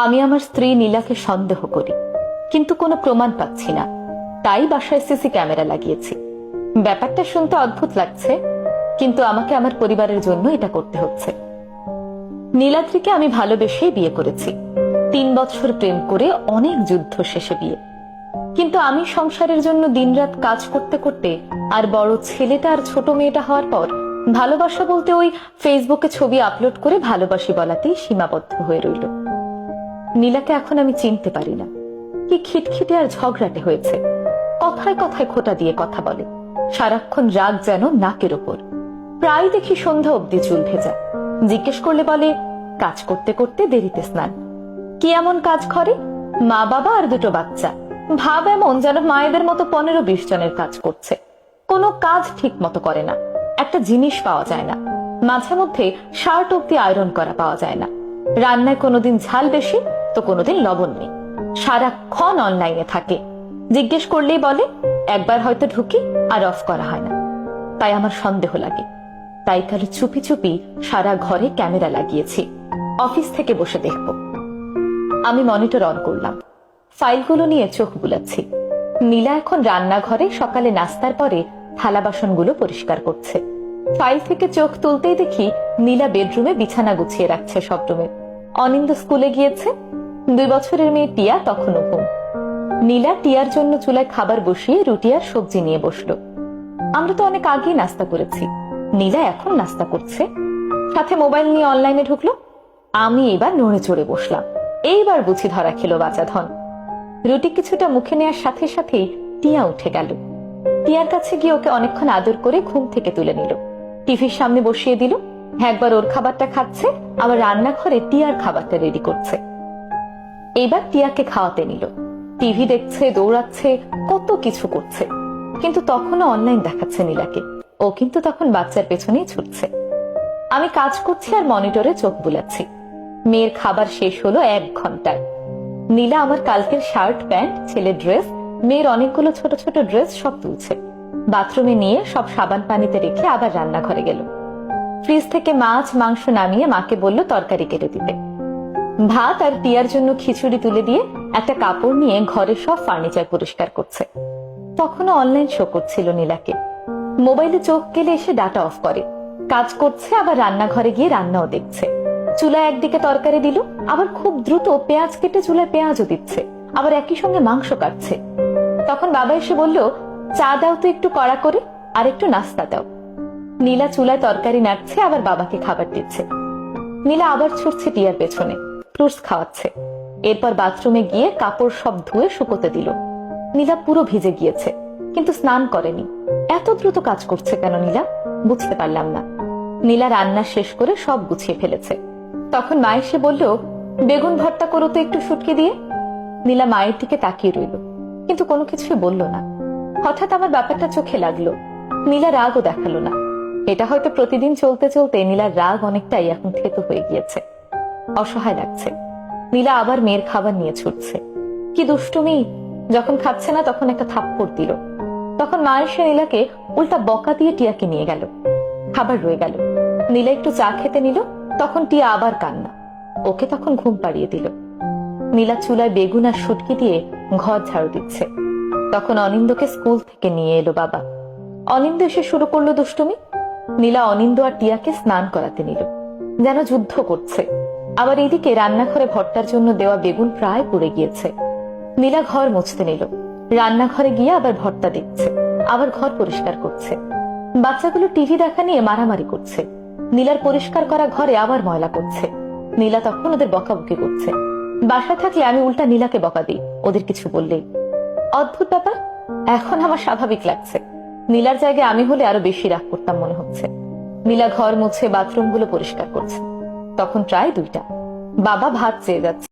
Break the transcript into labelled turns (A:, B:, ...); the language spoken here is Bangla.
A: আমি আমার স্ত্রী নীলাকে সন্দেহ করি, কিন্তু কোনো প্রমাণ পাচ্ছি না। তাই বাসায় সিসি ক্যামেরা লাগিয়েছি। ব্যাপারটা শুনতে অদ্ভুত লাগছে, কিন্তু আমাকে আমার পরিবারের জন্য এটা করতে হচ্ছে। নীলাদ্রিকে আমি ভালোবেসেই বিয়ে করেছি। 3 বছর প্রেম করে অনেক যুদ্ধ শেষে বিয়ে। কিন্তু আমি সংসারের জন্য দিনরাত কাজ করতে করতে আর বড় ছেলেটা আর ছোট মেয়েটা হওয়ার পর ভালোবাসা বলতে ওই ফেসবুকে ছবি আপলোড করে ভালোবাসি বলাতেই সীমাবদ্ধ হয়ে রইল। নীলাকে এখন আমি চিনতে পারি না। কি খিটখিটে আর ঝগড়াটে হয়েছে। কথায় কথায় খোঁটা দিয়ে কথা বলে। সারাক্ষণ রাগ যেন নাকের ওপর। প্রায় দেখি সন্ধ্যা অব্দি চুল ভেজা। জিজ্ঞেস করলে বলে কাজ করতে করতে দেরিতে স্নান। কি এমন কাজ করে? মা বাবা আর 2 বাচ্চা। ভাব এমন যেন মায়েদের মতো 15-20 জনের কাজ করছে। কোনো কাজ ঠিক মতো করে না। একটা জিনিস পাওয়া যায় না। মাঝে মধ্যে শার্ট অব্দি আয়রন করা পাওয়া যায় না। রান্নায় কোনোদিন ঝাল বেশি তো কোনোদিন লবণ নেই। সারাক্ষণ অনলাইনে থাকে। জিজ্ঞেস করলেই বলে একবার হয়তো ঢুকি আর অফ করা হয় না। তাই আমার সন্দেহ লাগে। তাই কালে চুপি চুপি সারা ঘরে ক্যামেরা লাগিয়েছি। অফিস থেকে বসে দেখব। আমি মনিটর অন করলাম। ফাইলগুলো নিয়ে চোখ বুলাচ্ছি। নীলা এখন রান্নাঘরে সকালে নাস্তার পরে থালা বাসনগুলো পরিষ্কার করছে। ফাইল থেকে চোখ তুলতেই দেখি নীলা বেডরুমে বিছানা গুছিয়ে রাখছে সব রুমে। অনিন্দ স্কুলে গিয়েছে। 2 বছরের মেয়ে টিয়া তখনও ঘুম। নীলা টিয়ার জন্য চুলায় খাবার বসিয়ে রুটি আর সবজি নিয়ে বসলো। আমরা তো অনেক আগেই নাস্তা করেছি। নীলা এখন নাস্তা করছে, সাথে মোবাইল নিয়ে অনলাইনে ঢুকলো। আমি এবার নড়ে চড়ে বসলাম। এইবার বুঝি ধরা খেলো বাঁচা ধন। রুটি কিছুটা মুখে নেওয়ার সাথে সাথেই টিয়া উঠে গেল। টিয়ার কাছে গিয়ে ওকে অনেকক্ষণ আদর করে ঘুম থেকে তুলে নিল। টিভির সামনে বসিয়ে দিল। একবার ওর খাবারটা খাচ্ছে, আবার রান্নাঘরে টিয়ার খাবারটা রেডি করছে। এইবার টিয়াকে খাওয়াতে নিল। টিভি দেখছে, দৌড়াচ্ছে, কত কিছু করছে। কিন্তু তখনও অনলাইন দেখাচ্ছে নীলাকে। ও কিন্তু তখন বাচ্চার পেছনেই ছুটছে। আমি কাজ করছি আর মনিটরে চোখ বুলাচ্ছি। মেয়ের খাবার শেষ হলো 1 ঘন্টায়। নীলা আমার কালকের শার্ট, প্যান্ট, ছেলের ড্রেস, মেয়ের অনেকগুলো ছোট ছোট ড্রেস সব তুলছে। বাথরুমে নিয়ে সব সাবান পানিতে রেখে আবার রান্নাঘরে গেল। ফ্রিজ থেকে মাছ মাংস নামিয়ে মাকে বলল তরকারি কেটে দিতে। ভাত আর টিয়ার জন্য খিচুড়ি তুলে দিয়ে একটা কাপড় নিয়ে ঘরের সব ফার্নিচার পরিষ্কার করছে। তখনও অনলাইন শো করছিল নীলাকে। মোবাইলে চোখ গেলে এসে ডাটা অফ করে। কাজ করছে, আবার রান্নাঘরে গিয়ে রান্নাও দেখছে। চুলায় একদিকে তরকারি দিল, আবার খুব দ্রুত পেঁয়াজ কেটে চুলায় পেঁয়াজও দিচ্ছে, আবার একই সঙ্গে মাংস কাটছে। তখন বাবা এসে বলল চা দাও তো একটু কড়া করে, আর একটু নাস্তা দাও। নীলা চুলায় তরকারি নাড়ছে, আবার বাবাকে খাবার দিচ্ছে। নীলা আবার ছুটছে টিয়ার পেছনে, ফ্রুটস খাওয়াচ্ছে। এরপর বাথরুমে গিয়ে কাপড় সব ধুয়ে শুকোতে দিল। নীলা পুরো ভিজে গিয়েছে, কিন্তু স্নান করেনি। এত দ্রুত কাজ করছে কেন নীলা? বুঝতে পারলাম না। নীলা রান্না শেষ করে সব গুছিয়ে ফেলেছে। তখন মা এসে বলল বেগুন ভর্তা করো তো একটু শুটকি দিয়ে। নীলা মায়ের দিকে তাকিয়ে রইল, কিন্তু কোনো কিছুই বলল না। হঠাৎ আমার ব্যাপারটা চোখে লাগলো। নীলা রাগও দেখালো না। এটা হয়তো প্রতিদিন চলতে চলতে নীলার রাগ অনেকটাই এখন থেতো হয়ে গিয়েছে। অসহায় লাগছে। নীলা আবার মেয়ের খাবার নিয়ে ছুটছে। কি দুষ্টুমি! যখন খাচ্ছে না তখন একটা থাপ্পড় দিল। তখন মা এসে নীলাকে উল্টা বকা দিয়ে টিয়াকে নিয়ে গেল। খাবার রয়ে গেল। নীলা একটু চা খেতে নিল, তখন টিয়া আবার কান্না। ওকে তখন ঘুম পাড়িয়ে দিল। নীলা চুলায় বেগুন আর শুটকি দিয়ে ঘর ঝাড়ু দিচ্ছে। তখন অনিন্দকে স্কুল থেকে নিয়ে এলো বাবা। অনিন্দ এসে শুরু করলো দুষ্টুমি। নীলা অনিন্দ আর টিয়াকে স্নান করাতে নিল, যেন যুদ্ধ করছে। আবার এদিকে রান্নাঘরে ভর্তার জন্য দেওয়া বেগুন প্রায় পুড়ে গিয়েছে। নীলা ঘর মুছতে নিল। রান্নাঘরে গিয়ে আবার ভর্তা দেখছে, আবার ঘর পরিষ্কার করছে। বাচ্চাগুলো টিভি দেখা নিয়ে মারামারি করছে। নীলার পরিষ্কার করা ঘরে আবার ময়লা করছে। নীলা তখন ওদের বকাবকি করছে। বাসায় থাকলে আমি উল্টা নীলাকে বকা দিই ওদের কিছু বললেই। অদ্ভুত ব্যাপার, এখন আমার স্বাভাবিক লাগছে। নীলার জায়গায় আমি হলে আরো বেশি রাগ করতাম মনে হচ্ছে। নীলা ঘর মুছে বাথরুমগুলো পরিষ্কার করছে। তখন প্রায় 2টা। বাবা ভাত চেয়ে যাচ্ছে।